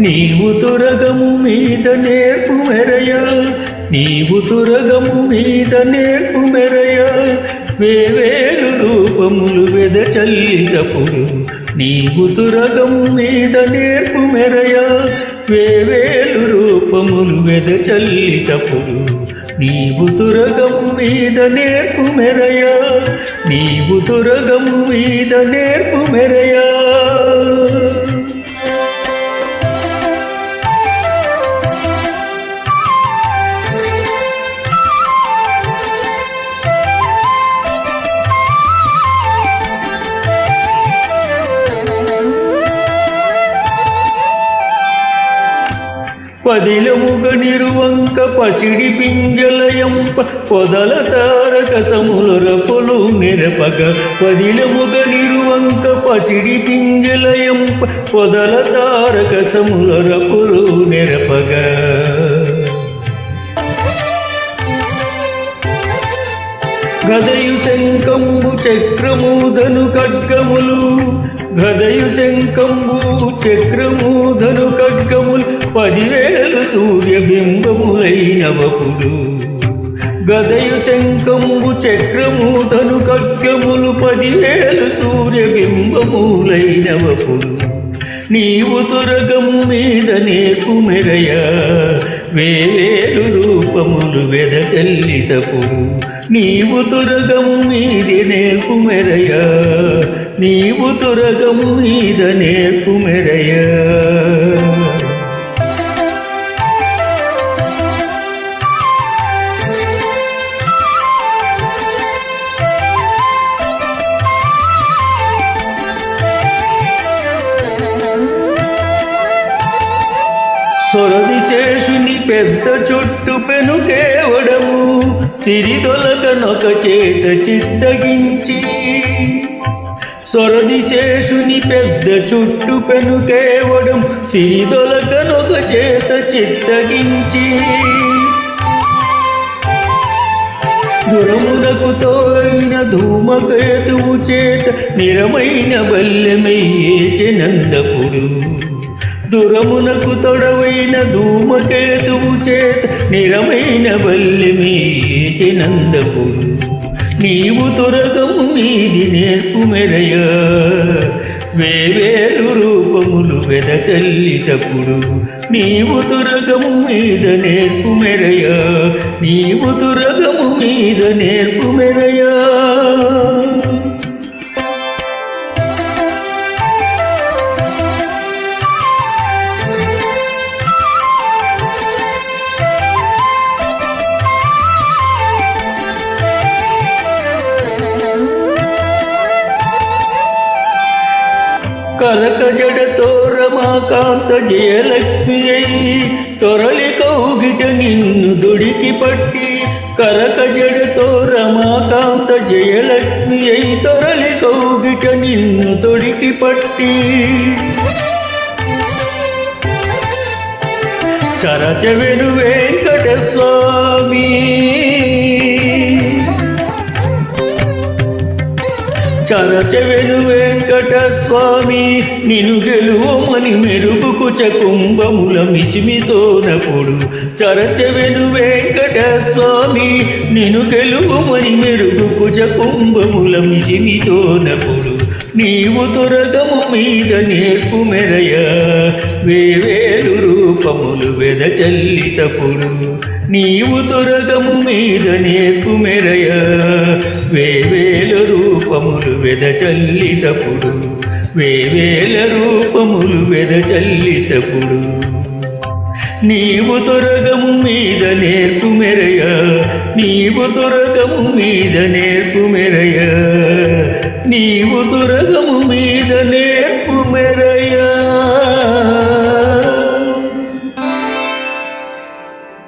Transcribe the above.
నీవు తురగము మీద నేర్పు మెరయ, నీవు తురగము మీద నేర్పు మెరయ, వేవేలు రూపములు వెదచల్లితప్పుడు. నీవు తురగము మీద నేర్పు మెరయ, వేవేలు రూపములు వెదచల్లితప్పుడు. నీవు తురగము మీద నేర్పు మెరయ, నీవు తురగము మీద నేర్పు మెరయ. పదిలముగ నిరువంక పసిడి పింజలయంప పొదల తారకసముల రపులు నిరపగ. పదిలముగ నిరువంక పసిడి పింజలయంప పొదల తారకసముల రపులు నిరపగ. గదయు శంకంబు చక్రమూధను ఖడ్గములు, గదయు శంకంబు చక్రమూధను ఖడ్గములు, 10,000 సూర్యబింబములైనవపుడు. గదయు శంకంబు చక్రమూధను ఖడ్గములు, 10,000 సూర్యబింబములైనవపుడు. నీవు తురగము మీద నేర్పు మెరయ, వేవేలు రూపములు వెదచల్లితప్పుడు. నీవు తురగము మీద నేర్పు మెరయ, నీవు తురగము మీద నేర్పు మెరయ. సొరదిశేషుని పెద్ద చుట్టు పెనుకేవడము, సిరిదొలకనొక చేత చిత్తగించి. సొరదిశేషుని పెద్ద చుట్టు పెనుకేవడం, సిరిదొలకనొక చేత చిత్తగించి. దురమునకు తోరైన ధూమకేతువు చేత నిరమైన బల్లెమయ్యేచెనందపుడు. దురమునకు తొడవైన ధూమకేతువు చేత నిరమైన బల్లెమయ్యేచెనందపుడు. నీవు తురగము మీది నేర్పు మెరయ, వేవేలు రూపములు వెదచల్లితప్పుడు. నీవు తురగము మీద నేర్పు మెరయ, నీవు తురగము మీద నేర్పు మెరయ. కనక జడతో రమాకాంత జయలక్ష్మి అయి తొరలి కౌగిట నిన్ను దొడికి పట్టి. కనక జడతో రమాకాంత జయలక్ష్మి అయి తొరలి కౌగిట నిన్ను దొడికి పట్టి. చరచవెను వెంకట స్వామి, చరచవెను వెంకట స్వామి, నిను గెలువమని మెరుగుకు చకుంభముల మిసిమితోనప్పుడు. చరచవెను వెంకట స్వామి, నిను గెలువమని మెరుగుకు చకుంభముల మిసిమితోనప్పుడు. నీవు తురగము మీద నేర్పు మెరయ, వేవేలు రూపములు వెదచల్లితప్పుడు. నీవు తురగము మీద నేర్పు మెరయ, వేవేలు రూపములు వెదచల్లితప్పుడు. వేవేల రూపములు వెదచల్లితప్పుడు. నీవు తురగము మీద నేర్పు మెరయ, నీవు తురగము మీద నేర్పు మెరయ, నీవు తురగము